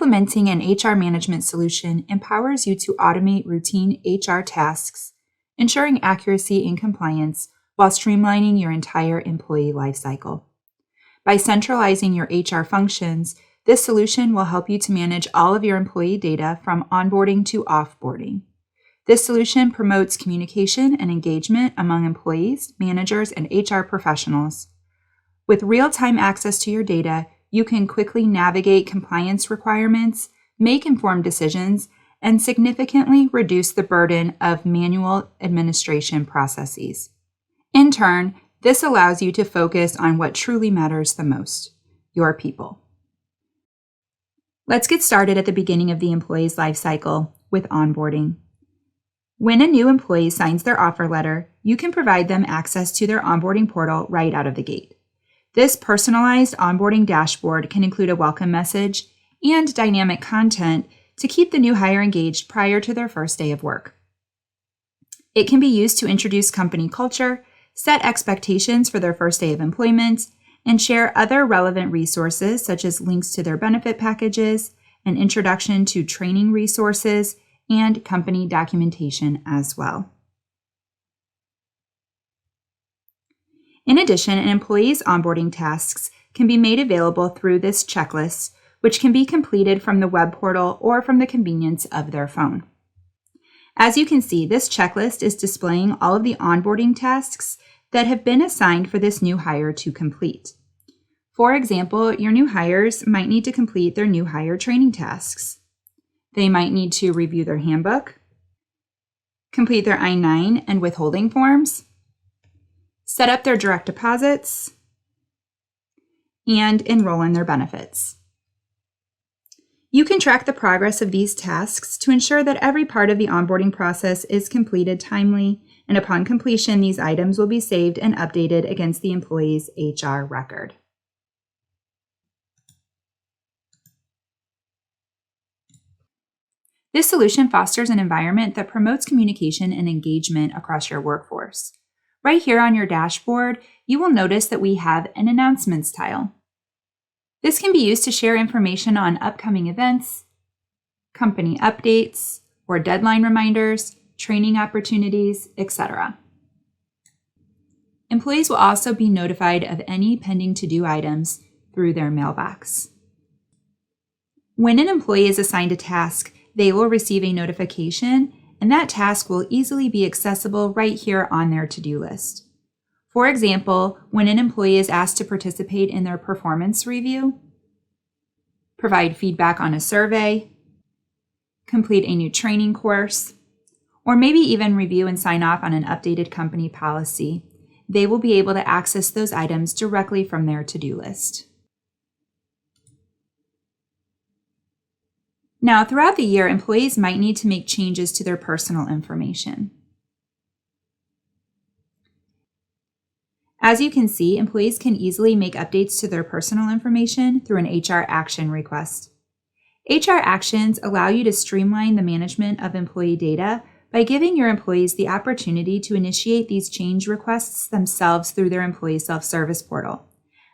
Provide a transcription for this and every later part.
Implementing an HR management solution empowers you to automate routine HR tasks, ensuring accuracy and compliance while streamlining your entire employee lifecycle. By centralizing your HR functions, this solution will help you to manage all of your employee data from onboarding to offboarding. This solution promotes communication and engagement among employees, managers, and HR professionals. With real-time access to your data, you can quickly navigate compliance requirements, make informed decisions, and significantly reduce the burden of manual administration processes. In turn, this allows you to focus on what truly matters the most, your people. Let's get started at the beginning of the employee's life cycle with onboarding. When a new employee signs their offer letter, you can provide them access to their onboarding portal right out of the gate. This personalized onboarding dashboard can include a welcome message and dynamic content to keep the new hire engaged prior to their first day of work. It can be used to introduce company culture, set expectations for their first day of employment, and share other relevant resources such as links to their benefit packages, an introduction to training resources, and company documentation as well. In addition, an employee's onboarding tasks can be made available through this checklist, which can be completed from the web portal or from the convenience of their phone. As you can see, this checklist is displaying all of the onboarding tasks that have been assigned for this new hire to complete. For example, your new hires might need to complete their new hire training tasks. They might need to review their handbook, complete their I-9 and withholding forms, set up their direct deposits, and enroll in their benefits. You can track the progress of these tasks to ensure that every part of the onboarding process is completed timely, and upon completion, these items will be saved and updated against the employee's HR record. This solution fosters an environment that promotes communication and engagement across your workforce. Right here on your dashboard, you will notice that we have an announcements tile. This can be used to share information on upcoming events, company updates, or deadline reminders, training opportunities, etc. Employees will also be notified of any pending to-do items through their mailbox. When an employee is assigned a task, they will receive a notification, and that task will easily be accessible right here on their to-do list. For example, when an employee is asked to participate in their performance review, provide feedback on a survey, complete a new training course, or maybe even review and sign off on an updated company policy, they will be able to access those items directly from their to-do list. Now, throughout the year, employees might need to make changes to their personal information. As you can see, employees can easily make updates to their personal information through an HR action request. HR actions allow you to streamline the management of employee data by giving your employees the opportunity to initiate these change requests themselves through their employee self-service portal.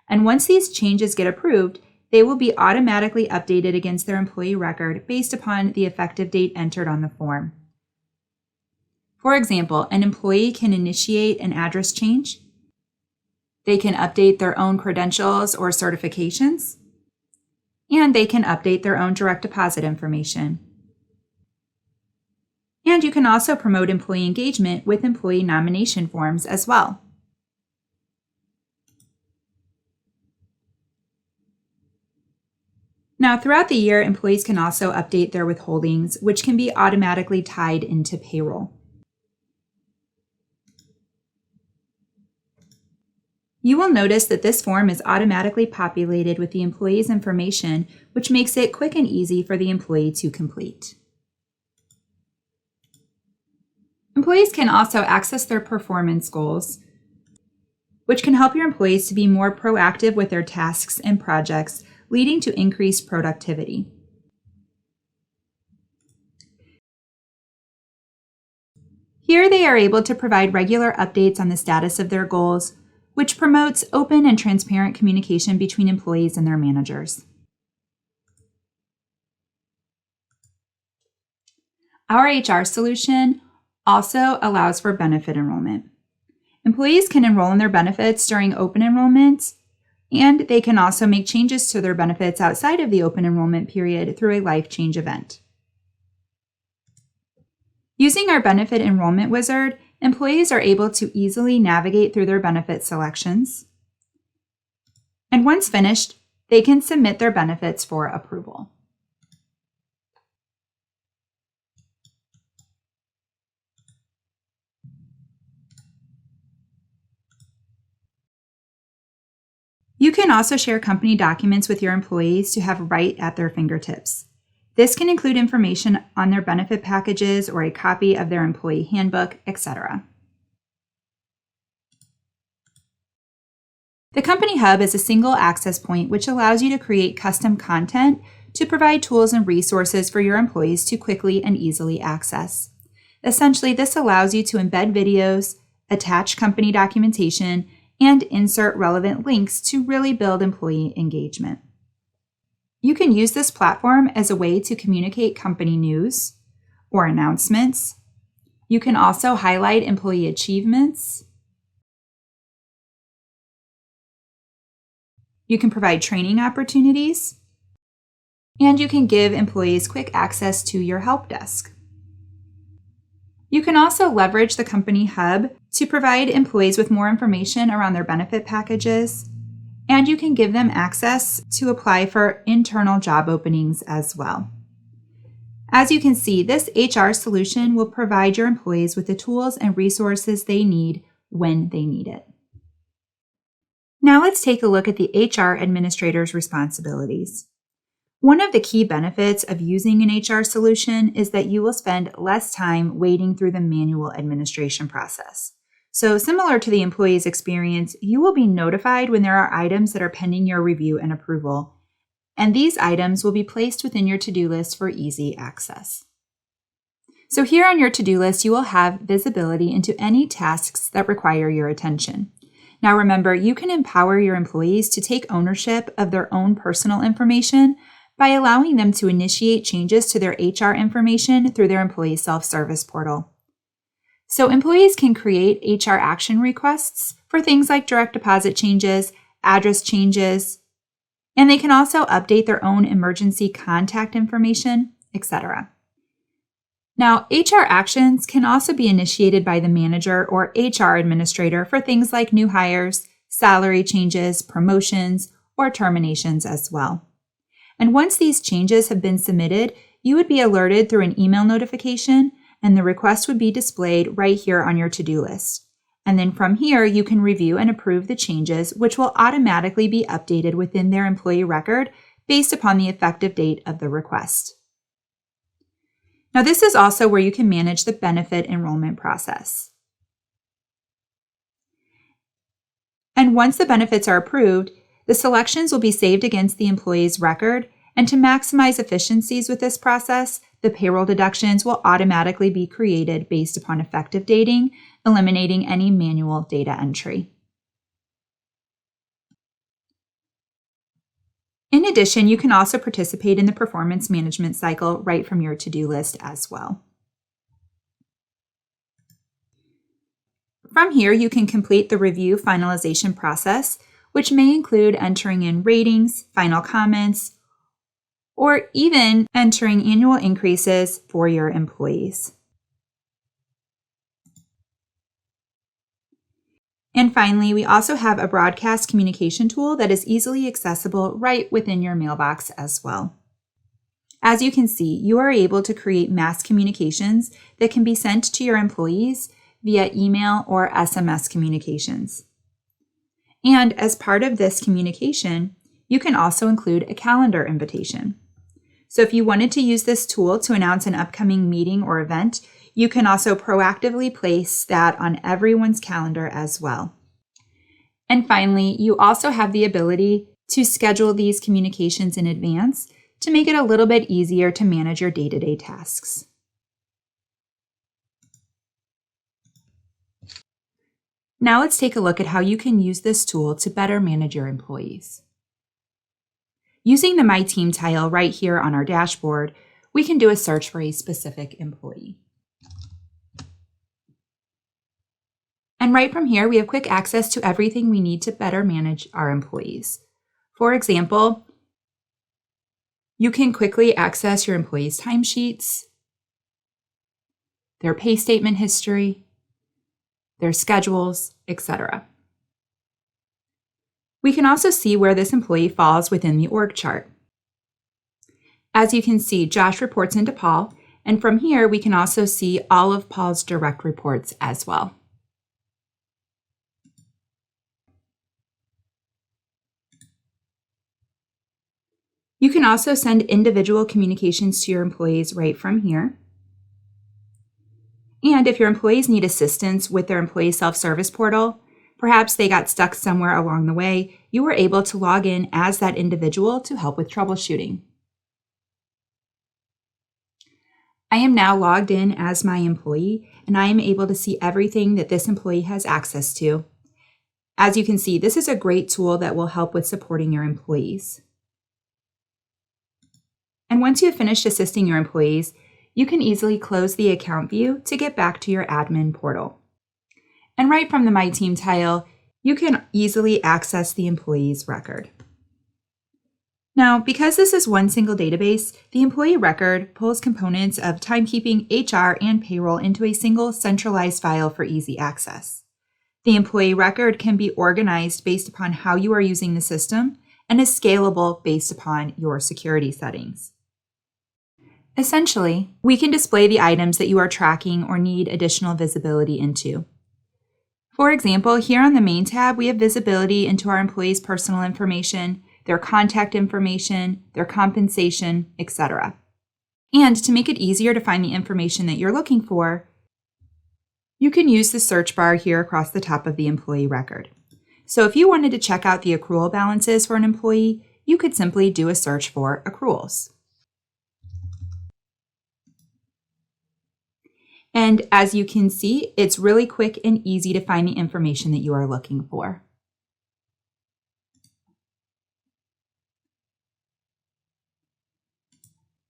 And once these changes get approved, they will be automatically updated against their employee record based upon the effective date entered on the form. For example, an employee can initiate an address change. They can update their own credentials or certifications, and they can update their own direct deposit information. And you can also promote employee engagement with employee nomination forms as well. Now, throughout the year, employees can also update their withholdings, which can be automatically tied into payroll. You will notice that this form is automatically populated with the employee's information, which makes it quick and easy for the employee to complete. Employees can also access their performance goals, which can help your employees to be more proactive with their tasks and projects, leading to increased productivity. Here they are able to provide regular updates on the status of their goals, which promotes open and transparent communication between employees and their managers. Our HR solution also allows for benefit enrollment. Employees can enroll in their benefits during open enrollment, and they can also make changes to their benefits outside of the open enrollment period through a life change event. Using our benefit enrollment wizard, employees are able to easily navigate through their benefit selections. And once finished, they can submit their benefits for approval. You can also share company documents with your employees to have right at their fingertips. This can include information on their benefit packages or a copy of their employee handbook, etc. The Company Hub is a single access point which allows you to create custom content to provide tools and resources for your employees to quickly and easily access. Essentially, this allows you to embed videos, attach company documentation, and insert relevant links to really build employee engagement. You can use this platform as a way to communicate company news or announcements. You can also highlight employee achievements. You can provide training opportunities, and you can give employees quick access to your help desk. You can also leverage the Company Hub to provide employees with more information around their benefit packages, and you can give them access to apply for internal job openings as well. As you can see, this HR solution will provide your employees with the tools and resources they need when they need it. Now let's take a look at the HR administrator's responsibilities. One of the key benefits of using an HR solution is that you will spend less time wading through the manual administration process. So similar to the employee's experience, you will be notified when there are items that are pending your review and approval, and these items will be placed within your to-do list for easy access. So here on your to-do list, you will have visibility into any tasks that require your attention. Now remember, you can empower your employees to take ownership of their own personal information by allowing them to initiate changes to their HR information through their employee self-service portal. So employees can create HR action requests for things like direct deposit changes, address changes, and they can also update their own emergency contact information, etc. Now, HR actions can also be initiated by the manager or HR administrator for things like new hires, salary changes, promotions, or terminations as well. And once these changes have been submitted, you would be alerted through an email notification, and the request would be displayed right here on your to-do list. And then from here, you can review and approve the changes, which will automatically be updated within their employee record based upon the effective date of the request. Now, this is also where you can manage the benefit enrollment process. And once the benefits are approved, the selections will be saved against the employee's record, and to maximize efficiencies with this process, the payroll deductions will automatically be created based upon effective dating, eliminating any manual data entry. In addition, you can also participate in the performance management cycle right from your to-do list as well. From here, you can complete the review finalization process, which may include entering in ratings, final comments, or even entering annual increases for your employees. And finally, we also have a broadcast communication tool that is easily accessible right within your mailbox as well. As you can see, you are able to create mass communications that can be sent to your employees via email or SMS communications. And as part of this communication, you can also include a calendar invitation. So if you wanted to use this tool to announce an upcoming meeting or event, you can also proactively place that on everyone's calendar as well. And finally, you also have the ability to schedule these communications in advance to make it a little bit easier to manage your day-to-day tasks. Now let's take a look at how you can use this tool to better manage your employees. Using the My Team tile right here on our dashboard, we can do a search for a specific employee. And right from here, we have quick access to everything we need to better manage our employees. For example, you can quickly access your employees' timesheets, their pay statement history, their schedules, etc. We can also see where this employee falls within the org chart. As you can see, Josh reports into Paul, and from here we can also see all of Paul's direct reports as well. You can also send individual communications to your employees right from here. And if your employees need assistance with their employee self-service portal, perhaps they got stuck somewhere along the way, you were able to log in as that individual to help with troubleshooting. I am now logged in as my employee, and I am able to see everything that this employee has access to. As you can see, this is a great tool that will help with supporting your employees. And once you have finished assisting your employees, you can easily close the account view to get back to your admin portal. And right from the My Team tile, you can easily access the employee's record. Now, because this is one single database, the employee record pulls components of timekeeping, HR, and payroll into a single centralized file for easy access. The employee record can be organized based upon how you are using the system and is scalable based upon your security settings. Essentially, we can display the items that you are tracking or need additional visibility into. For example, here on the main tab, we have visibility into our employees' personal information, their contact information, their compensation, etc. And to make it easier to find the information that you're looking for, you can use the search bar here across the top of the employee record. So if you wanted to check out the accrual balances for an employee, you could simply do a search for accruals. And as you can see, it's really quick and easy to find the information that you are looking for.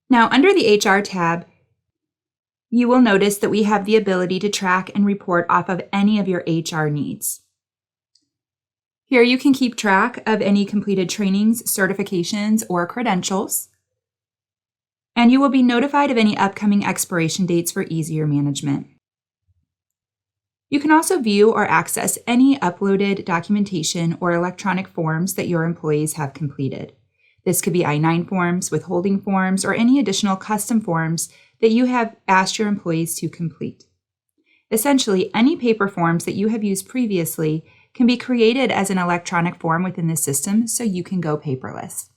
Now, under the HR tab, you will notice that we have the ability to track and report off of any of your HR needs. Here you can keep track of any completed trainings, certifications, or credentials. And you will be notified of any upcoming expiration dates for easier management. You can also view or access any uploaded documentation or electronic forms that your employees have completed. This could be I-9 forms, withholding forms, or any additional custom forms that you have asked your employees to complete. Essentially, any paper forms that you have used previously can be created as an electronic form within the system so you can go paperless.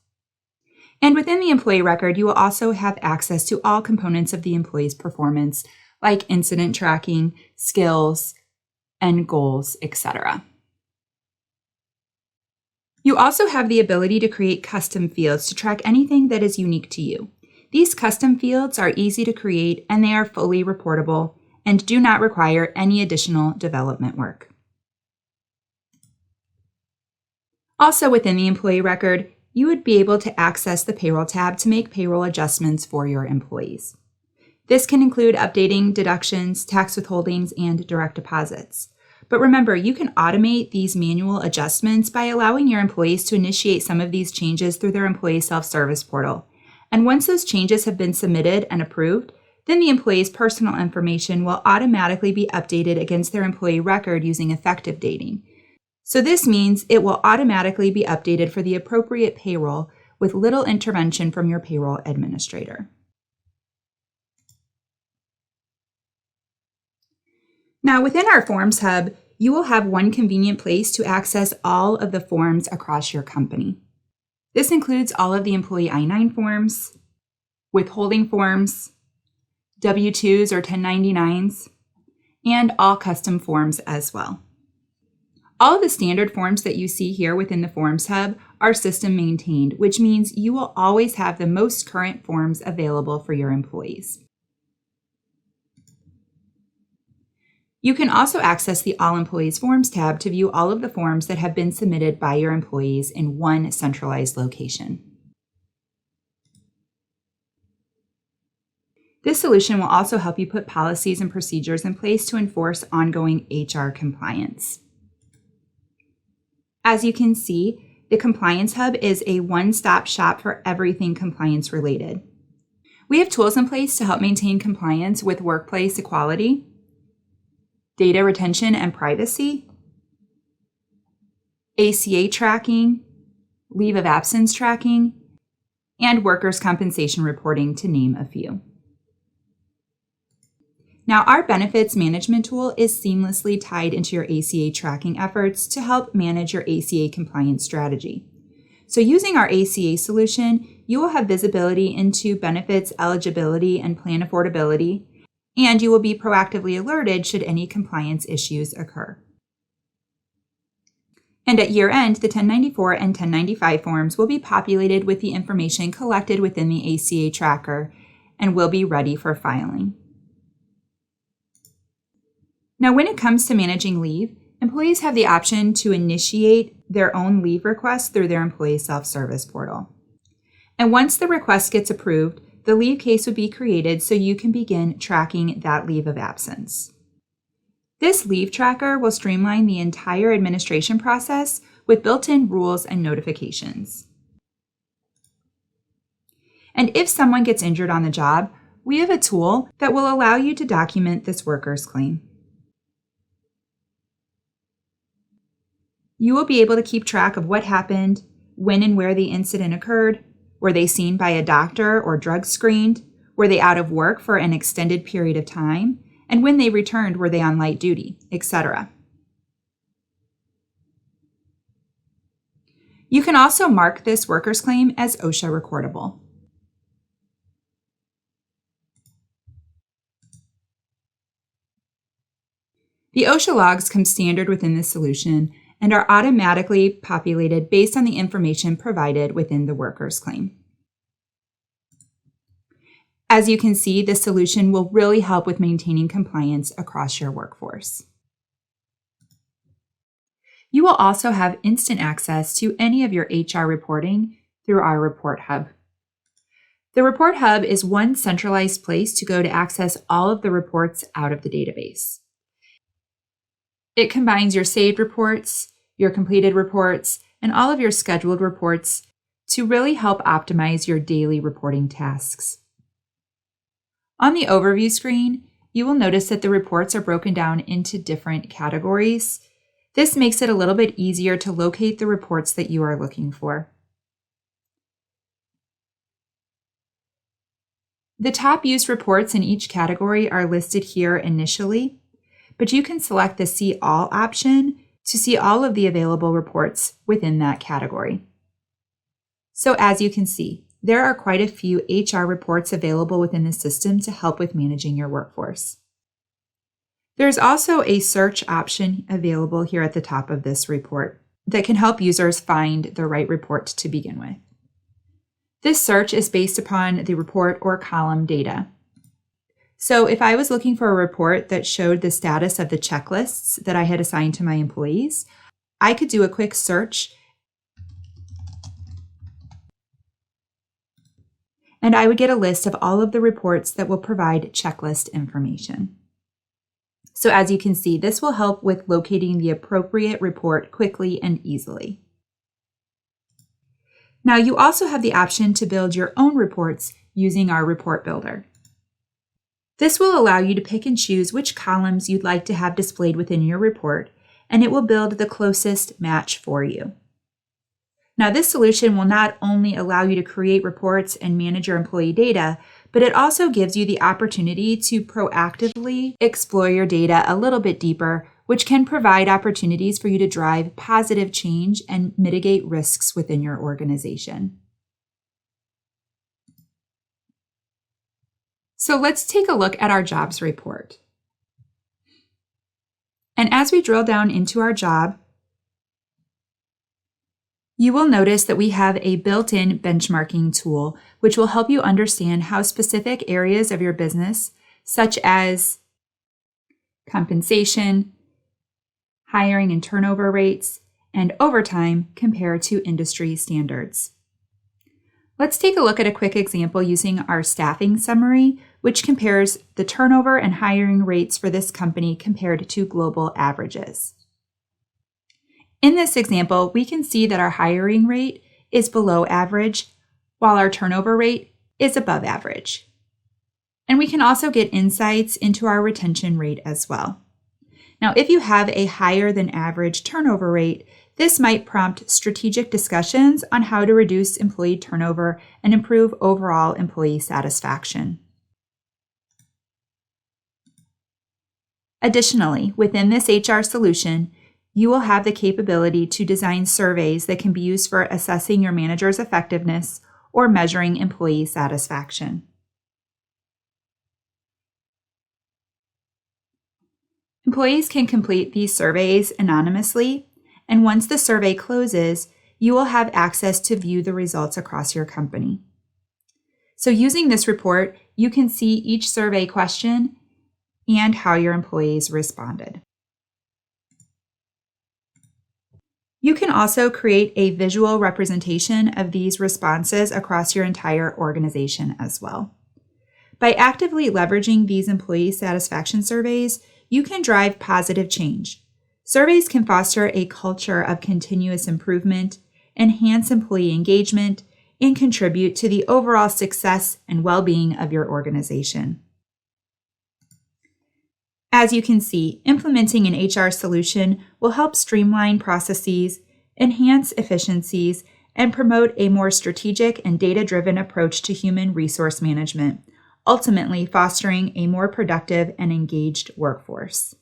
And within the employee record, you will also have access to all components of the employee's performance, like incident tracking, skills, and goals, etc. You also have the ability to create custom fields to track anything that is unique to you. These custom fields are easy to create and they are fully reportable and do not require any additional development work. Also within the employee record, you would be able to access the payroll tab to make payroll adjustments for your employees. This can include updating deductions, tax withholdings, and direct deposits. But remember, you can automate these manual adjustments by allowing your employees to initiate some of these changes through their employee self-service portal. And once those changes have been submitted and approved, then the employee's personal information will automatically be updated against their employee record using effective dating. So this means it will automatically be updated for the appropriate payroll with little intervention from your payroll administrator. Now, within our Forms Hub, you will have one convenient place to access all of the forms across your company. This includes all of the employee I-9 forms, withholding forms, W-2s or 1099s, and all custom forms as well. All of the standard forms that you see here within the Forms Hub are system maintained, which means you will always have the most current forms available for your employees. You can also access the All Employees Forms tab to view all of the forms that have been submitted by your employees in one centralized location. This solution will also help you put policies and procedures in place to enforce ongoing HR compliance. As you can see, the Compliance Hub is a one-stop shop for everything compliance related. We have tools in place to help maintain compliance with workplace equality, data retention and privacy, ACA tracking, leave of absence tracking, and workers' compensation reporting, to name a few. Now, our benefits management tool is seamlessly tied into your ACA tracking efforts to help manage your ACA compliance strategy. So using our ACA solution, you will have visibility into benefits eligibility and plan affordability, and you will be proactively alerted should any compliance issues occur. And at year end, the 1094 and 1095 forms will be populated with the information collected within the ACA tracker and will be ready for filing. Now, when it comes to managing leave, employees have the option to initiate their own leave request through their employee self-service portal. And once the request gets approved, the leave case would be created so you can begin tracking that leave of absence. This leave tracker will streamline the entire administration process with built-in rules and notifications. And if someone gets injured on the job, we have a tool that will allow you to document this worker's claim. You will be able to keep track of what happened, when and where the incident occurred. Were they seen by a doctor or drug screened? Were they out of work for an extended period of time? And when they returned, were they on light duty, etc. You can also mark this worker's claim as OSHA recordable. The OSHA logs come standard within this solution and are automatically populated based on the information provided within the worker's claim. As you can see, this solution will really help with maintaining compliance across your workforce. You will also have instant access to any of your HR reporting through our Report Hub. The Report Hub is one centralized place to go to access all of the reports out of the database. It combines your saved reports, your completed reports, and all of your scheduled reports to really help optimize your daily reporting tasks. On the overview screen, you will notice that the reports are broken down into different categories. This makes it a little bit easier to locate the reports that you are looking for. The top used reports in each category are listed here initially, but you can select the See All option to see all of the available reports within that category. So as you can see, there are quite a few HR reports available within the system to help with managing your workforce. There's also a search option available here at the top of this report that can help users find the right report to begin with. This search is based upon the report or column data. So if I was looking for a report that showed the status of the checklists that I had assigned to my employees, I could do a quick search and I would get a list of all of the reports that will provide checklist information. So as you can see, this will help with locating the appropriate report quickly and easily. Now you also have the option to build your own reports using our report builder. This will allow you to pick and choose which columns you'd like to have displayed within your report, and it will build the closest match for you. Now, this solution will not only allow you to create reports and manage your employee data, but it also gives you the opportunity to proactively explore your data a little bit deeper, which can provide opportunities for you to drive positive change and mitigate risks within your organization. So let's take a look at our jobs report. And as we drill down into our job, you will notice that we have a built-in benchmarking tool, which will help you understand how specific areas of your business, such as compensation, hiring and turnover rates, and overtime, compare to industry standards. Let's take a look at a quick example using our staffing summary, which compares the turnover and hiring rates for this company compared to global averages. In this example, we can see that our hiring rate is below average, while our turnover rate is above average. And we can also get insights into our retention rate as well. Now, if you have a higher than average turnover rate, this might prompt strategic discussions on how to reduce employee turnover and improve overall employee satisfaction. Additionally, within this HR solution, you will have the capability to design surveys that can be used for assessing your manager's effectiveness or measuring employee satisfaction. Employees can complete these surveys anonymously, and once the survey closes, you will have access to view the results across your company. So using this report, you can see each survey question and how your employees responded. You can also create a visual representation of these responses across your entire organization as well. By actively leveraging these employee satisfaction surveys, you can drive positive change. Surveys can foster a culture of continuous improvement, enhance employee engagement, and contribute to the overall success and well-being of your organization. As you can see, implementing an HR solution will help streamline processes, enhance efficiencies, and promote a more strategic and data-driven approach to human resource management, ultimately fostering a more productive and engaged workforce.